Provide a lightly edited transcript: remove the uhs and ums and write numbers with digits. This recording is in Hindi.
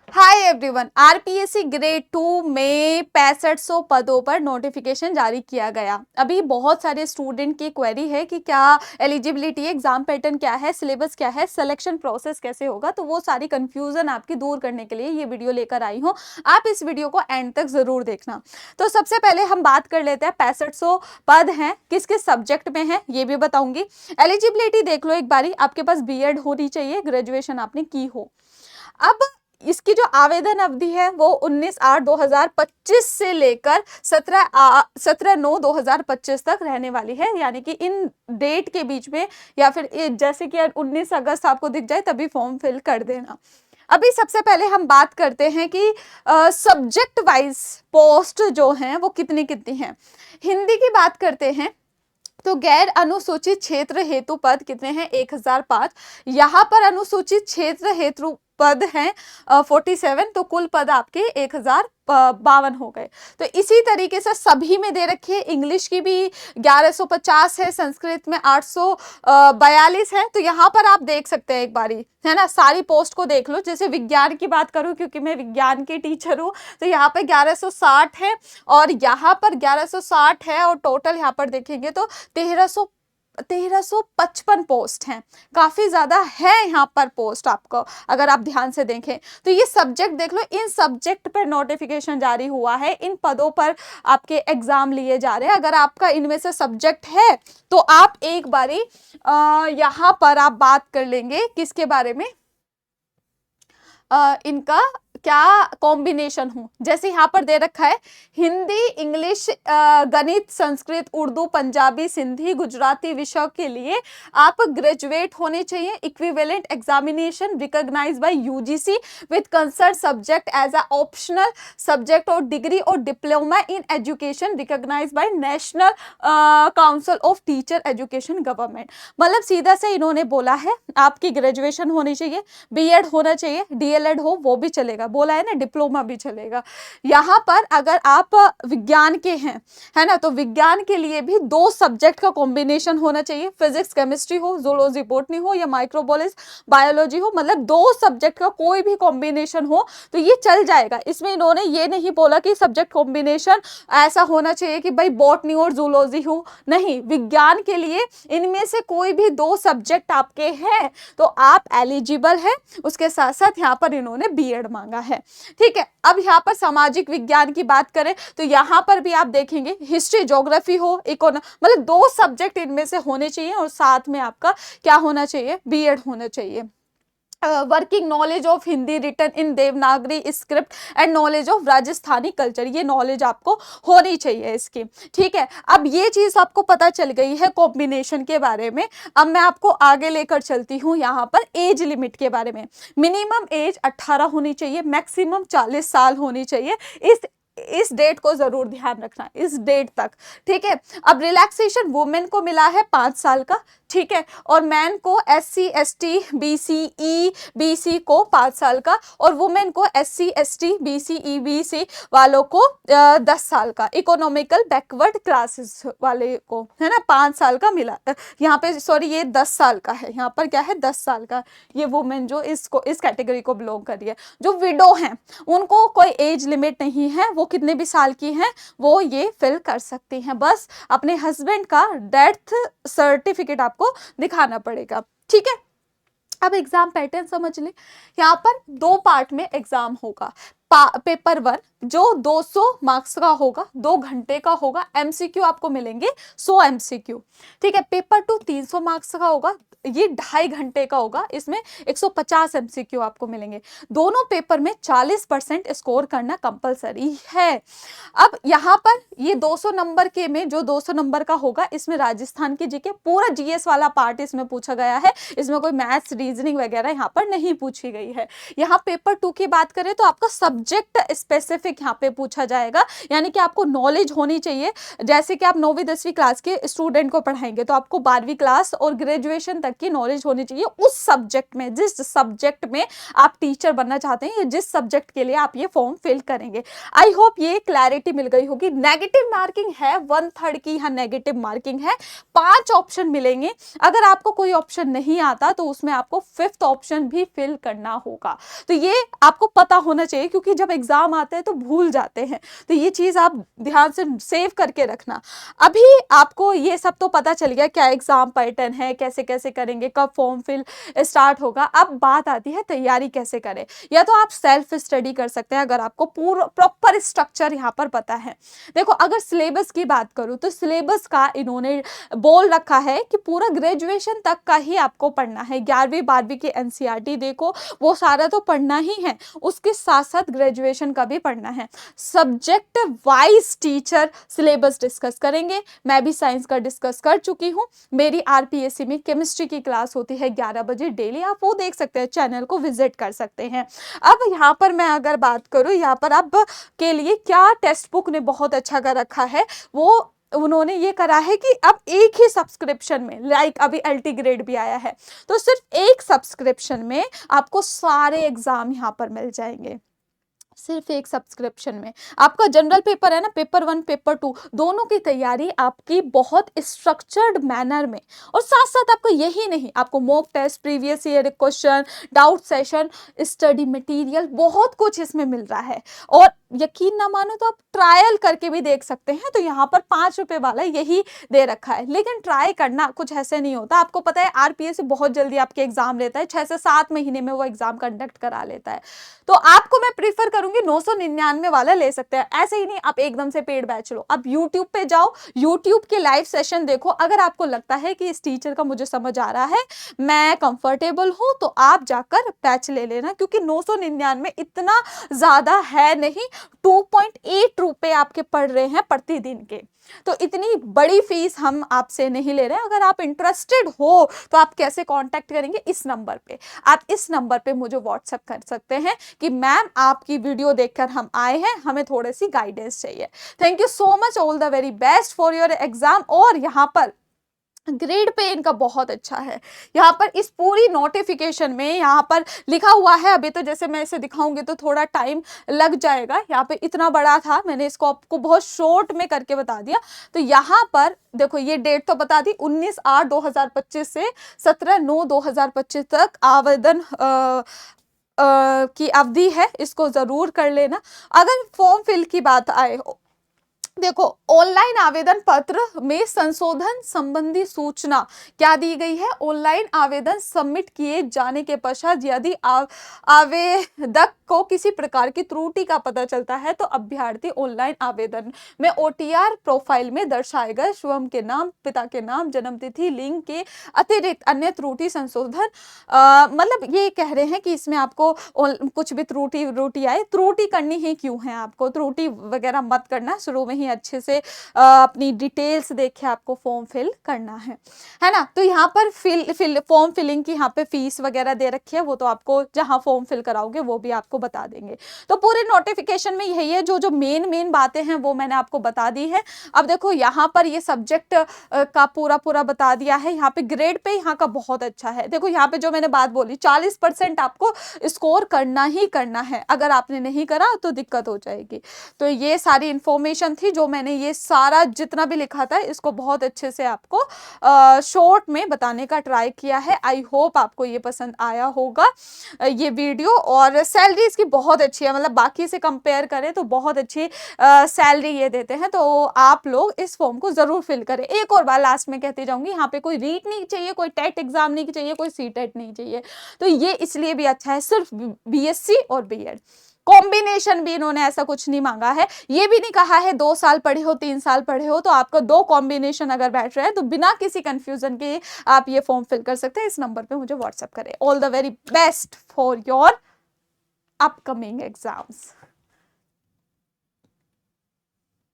हाय एवरीवन, आरपीएससी ग्रेड 2 में 6500 पदों पर नोटिफिकेशन जारी किया गया। अभी बहुत सारे स्टूडेंट की क्वेरी है कि क्या एलिजिबिलिटी, एग्जाम पैटर्न क्या है, सिलेबस क्या है, सिलेक्शन प्रोसेस कैसे होगा। तो वो सारी कंफ्यूजन आपकी दूर करने के लिए ये वीडियो लेकर आई हूँ। आप इस वीडियो को एंड तक जरूर देखना। तो सबसे पहले हम बात कर लेते हैं, 6500 पद हैं, किस किस सब्जेक्ट में है ये भी बताऊंगी। एलिजिबिलिटी देख लो एक बारी, आपके पास बीएड होनी चाहिए, ग्रेजुएशन आपने की हो। अब इसकी जो आवेदन अवधि है वो 19/8/2025 से लेकर 17/9/2025 तक रहने वाली है। यानी कि इन डेट के बीच में, या फिर जैसे कि 19 अगस्त आपको दिख जाए तभी फॉर्म फिल कर देना। अभी सबसे पहले हम बात करते हैं कि सब्जेक्ट वाइज पोस्ट जो हैं वो कितनी कितनी हैं। हिंदी की बात करते हैं तो गैर अनुसूचित क्षेत्र हेतु पद कितने हैं? 1005। यहाँ पर अनुसूचित क्षेत्र हेतु पद हैं 47, तो कुल पद आपके 1052 हो गए। तो इसी तरीके से सभी में दे रखी है। इंग्लिश की भी 1150 है, संस्कृत में 842 है। तो यहाँ पर आप देख सकते हैं एक बारी, है ना, सारी पोस्ट को देख लो। जैसे विज्ञान की बात करूं, क्योंकि मैं विज्ञान की टीचर हूं, तो यहाँ पे 1160 है और यहाँ पर 1160 है, और टोटल यहाँ पर देखेंगे तो 1355 पोस्ट हैं। काफी ज्यादा है यहाँ पर पोस्ट आपको, अगर आप ध्यान से देखें तो। ये सब्जेक्ट देख लो, इन सब्जेक्ट पर नोटिफिकेशन जारी हुआ है, इन पदों पर आपके एग्जाम लिए जा रहे हैं। अगर आपका इनमें से सब्जेक्ट है तो आप एक बारी यहाँ पर आप बात कर लेंगे किसके बारे में, इनका क्या कॉम्बिनेशन हो। जैसे यहाँ पर दे रखा है हिंदी, इंग्लिश, गणित, संस्कृत, उर्दू, पंजाबी, सिंधी, गुजराती विषयों के लिए आप ग्रेजुएट होने चाहिए। Equivalent examination recognised by UGC with concern subject as a optional subject और डिग्री और diploma in education recognised by National Council of Teacher Education government. मतलब सीधा से इन्होंने बोला है आपकी ग्रेजुएशन होनी चाहिए, बीएड होना चाहिए, डीएलएड हो वो भी चलेगा, बोला है ना, डिप्लोमा भी चलेगा। यहाँ पर अगर आप विज्ञान के हैं, है ना, तो विज्ञान के लिए भी 2 सब्जेक्ट का कॉम्बिनेशन होना चाहिए। फिजिक्स केमिस्ट्री हो, जूलॉजी बॉटनी हो, या माइक्रोबायोलॉजी बायोलॉजी हो, मतलब 2 सब्जेक्ट का कोई भी कॉम्बिनेशन हो तो ये चल जाएगा। इसमें इन्होंने ये नहीं बोला कि सब्जेक्ट कॉम्बिनेशन ऐसा होना चाहिए कि भाई बॉटनी और जूलॉजी हो, नहीं, विज्ञान के लिए इनमें से कोई भी 2 सब्जेक्ट आपके हैं तो आप एलिजिबल है। उसके साथ साथ यहाँ पर इन्होंने बीएड मांगा है, ठीक है। अब यहाँ पर सामाजिक विज्ञान की बात करें तो यहाँ पर भी आप देखेंगे हिस्ट्री, ज्योग्राफी हो, मतलब 2 सब्जेक्ट इनमें से होने चाहिए, और साथ में आपका क्या होना चाहिए, बीएड होना चाहिए। Working knowledge of Hindi written in Devanagari script and knowledge of Rajasthani culture, ये नॉलेज आपको होनी चाहिए इसकी, ठीक है। अब ये चीज आपको पता चल गई है कॉम्बिनेशन के बारे में। अब मैं आपको आगे लेकर चलती हूँ यहाँ पर एज लिमिट के बारे में। मिनिमम एज 18 होनी चाहिए, मैक्सिमम 40 साल होनी चाहिए। इस डेट को जरूर ध्यान रखना, इस डेट तक, ठीक है। अब रिलैक्सेशन वुमेन को मिला है 5 साल का, ठीक है, और मैन को SC ST BC EBC को 5 साल का, और वुमेन को SC ST BC EBC वालों को 10 साल का, इकोनॉमिकल बैकवर्ड क्लासेस वाले को, है ना, 5 साल का मिला। यहाँ पे सॉरी, ये 10 साल का है, यहाँ पर क्या है, 10 साल का। ये वुमेन जो इस कैटेगरी को बिलोंग कर रही है। जो विडो हैं उनको कोई एज लिमिट नहीं है, वो कितने भी साल की हैं वो ये फिल कर सकती हैं, बस अपने हस्बैंड का डेथ सर्टिफिकेट आपको दिखाना पड़ेगा, ठीक है। अब एग्जाम पैटर्न समझ ले। यहाँ पर 2 पार्ट में एग्जाम होगा। पेपर 1 जो 200 मार्क्स का होगा, 2 घंटे का होगा। एमसीक्यू आपको मिलेंगे 100 एमसीक्यू, ठीक है। पेपर 2 300 मार्क्स का होगा, ये 2.5 घंटे का होगा, इसमें 150 एमसीक्यू आपको मिलेंगे। दोनों पेपर में 40% स्कोर करना कंपलसरी है। अब यहाँ पर ये 200 नंबर के में जो 200 नंबर का होगा, इसमें राजस्थान की जीके पूरा जीएस वाला पार्ट इसमें पूछा गया है। इसमें कोई मैथ्स, रीजनिंग वगैरह यहाँ पर नहीं पूछी गई है। यहाँ पेपर 2 की बात करें तो आपका सब्जेक्ट स्पेसिफिक स्पेसिफिक यहाँ पे पूछा जाएगा, यानी कि आपको नॉलेज होनी चाहिए। जैसे कि आप 9वीं 10वीं क्लास के स्टूडेंट को पढ़ाएंगे तो आपको 12वीं क्लास और ग्रेजुएशन तक की नॉलेज होनी चाहिए उस सब्जेक्ट में, जिस सब्जेक्ट में आप टीचर बनना चाहते हैं या जिस सब्जेक्ट के लिए आप ये फॉर्म फिल करेंगे। आई होप ये क्लैरिटी मिल गई होगी। नेगेटिव मार्किंग है 1/3 की, यहाँ नेगेटिव मार्किंग है। 5 ऑप्शन मिलेंगे, अगर आपको कोई ऑप्शन नहीं आता तो उसमें आपको 5th ऑप्शन भी फिल करना होगा। तो ये आपको पता होना चाहिए, क्योंकि जब एग्जाम आते हैं तो भूल जाते हैं, तो ये चीज आप ध्यान से सेव करके रखना। अभी आपको ये सब तो पता चल गया क्या एग्जाम पैटर्न है, कैसे कैसे करेंगे, कब फॉर्म फिल स्टार्ट होगा। अब बात आती है तैयारी कैसे करें। या तो आप सेल्फ स्टडी कर सकते हैं अगर आपको पूरा प्रॉपर स्ट्रक्चर यहाँ पर पता है। देखो अगर सिलेबस की बात करूँ तो सिलेबस का इन्होंने बोल रखा है कि पूरा ग्रेजुएशन तक का ही आपको पढ़ना है। 11वीं 12वीं की एनसीईआरटी देखो, वो सारा तो पढ़ना ही है, उसके साथ साथ ग्रेजुएशन का भी पढ़ना है। Subject wise teacher syllabus discuss करेंगे। मैं भी साइंस का डिस्कस कर चुकी हूँ, मेरी आरपीएससी में केमिस्ट्री की क्लास होती है 11 बजे डेली, आप वो देख सकते हैं, चैनल को विजिट कर सकते हैं। अब यहाँ पर मैं अगर बात करूँ, यहाँ पर अब के लिए क्या टेक्स्ट बुक ने बहुत अच्छा कर रखा है, वो उन्होंने ये करा है कि अब एक ही सब्सक्रिप्शन में, लाइक अभी अल्टी ग्रेड भी आया है, तो सिर्फ एक सब्सक्रिप्शन में आपको सारे एग्जाम यहाँ पर मिल जाएंगे। सिर्फ एक सब्सक्रिप्शन में आपका जनरल पेपर है ना, पेपर 1 पेपर 2 दोनों की तैयारी आपकी बहुत स्ट्रक्चर्ड मैनर में, और साथ साथ आपको यही नहीं, आपको mock test, previous year question, doubt session, study material, बहुत कुछ इसमें मिल रहा है। और यकीन ना मानो तो आप ट्रायल करके भी देख सकते हैं। तो यहाँ पर 5 रुपए वाला यही दे रखा है, लेकिन ट्राई करना कुछ ऐसे नहीं होता। आपको पता है आरपीएससी बहुत जल्दी आपके एग्जाम लेता है, 6 से 7 महीने में वो एग्जाम कंडक्ट करा लेता है। तो आपको मैं प्रीफर करूंगी 999 वाला ले सकते हैं। ऐसे ही नहीं आप एकदम से पेड बैच लो, आप यूट्यूब पे जाओ, यूट्यूब के लाइव सेशन देखो। अगर आपको लगता है कि इस टीचर का मुझे समझ आ रहा है, मैं कंफर्टेबल हूं, तो आप जाकर बैच ले लेना, क्योंकि 999 इतना ज्यादा है नहीं। 2.8 रुपए आपके पड़ रहे हैं प्रतिदिन के, तो इतनी बड़ी फीस हम आपसे नहीं ले रहे हैं। अगर आप इंटरेस्टेड हो तो आप कैसे कांटेक्ट करेंगे, इस नंबर पे, आप इस नंबर पे मुझे व्हाट्सएप कर सकते हैं कि मैम आपकी वीडियो देखकर हम आए हैं, हमें थोड़ी सी गाइडेंस चाहिए। Thank you so much, all the very best for your exam. और यहाँ पर ग्रेड पे इनका बहुत अच्छा है। यहाँ पर इस पूरी नोटिफिकेशन में यहाँ पर लिखा हुआ है, अभी तो जैसे मैं इसे दिखाऊंगी तो थोड़ा टाइम लग जाएगा, यहाँ पे इतना बड़ा था, मैंने इसको आपको बहुत शॉर्ट में करके बता दिया। तो यहाँ पर देखो ये डेट तो बता दी, 19/8/2025 से 17/9/2025 तक आवेदन की अवधि है, इसको जरूर कर लेना। अगर फॉर्म फिल की बात आए, देखो ऑनलाइन आवेदन पत्र में संशोधन संबंधी सूचना क्या दी गई है। ऑनलाइन आवेदन सबमिट किए जाने के पश्चात यदि आवेदक को किसी प्रकार की त्रुटि का पता चलता है तो अभ्यर्थी ऑनलाइन आवेदन में ओटीआर प्रोफाइल में दर्शाए गए स्वयं के नाम, पिता के नाम, जन्म तिथि, लिंग के अतिरिक्त अन्य त्रुटि संशोधन, मतलब ये कह रहे हैं कि इसमें आपको कुछ भी त्रुटि आए, त्रुटि करनी ही क्यों है, आपको त्रुटि वगैरह मत करना, शुरू में ही अच्छे से अपनी डिटेल्स देखे आपको फॉर्म फिल करना है ना। तो यहाँ पर फॉर्म फिलिंग की यहाँ पे फीस वगैरह दे रखी है, वो तो आपको जहाँ फॉर्म फिल कराओगे वो भी आपको बता देंगे। तो पूरे नोटिफिकेशन में यही है, जो मेन बातें हैं वो मैंने आपको बता दी है। अब देखो यहाँ पर ये सब्जेक्ट का पूरा बता दिया है। यहाँ पे ग्रेड पे यहाँ का बहुत अच्छा है। देखो यहाँ पे जो मैंने बात बोली, 40% आपको स्कोर करना ही करना है, अगर आपने नहीं करा तो दिक्कत हो जाएगी। तो ये सारी इंफॉर्मेशन थी, जो मैंने ये सारा जितना भी लिखा था इसको बहुत अच्छे से आपको शॉर्ट में बताने का ट्राई किया है। आई होप आपको ये पसंद आया होगा ये वीडियो। और सैलरी इसकी बहुत अच्छी है, मतलब बाकी से कंपेयर करें तो बहुत अच्छी सैलरी ये देते हैं। तो आप लोग इस फॉर्म को जरूर फिल करें। एक और बार लास्ट में कहती जाऊंगी, यहाँ पे कोई रीट नहीं चाहिए, कोई टेट एग्जाम नहीं चाहिए, कोई सीटेट नहीं चाहिए। तो ये इसलिए भी अच्छा है, सिर्फ बीएससी और बीएड कॉम्बिनेशन भी इन्होंने ऐसा कुछ नहीं मांगा है। ये भी नहीं कहा है 2 साल पढ़े हो 3 साल पढ़े हो, तो आपका 2 कॉम्बिनेशन अगर बैठ रहा है तो बिना किसी कंफ्यूजन के आप ये फॉर्म फिल कर सकते हैं। इस नंबर पे मुझे व्हाट्सएप करें। All the very best for your upcoming exams.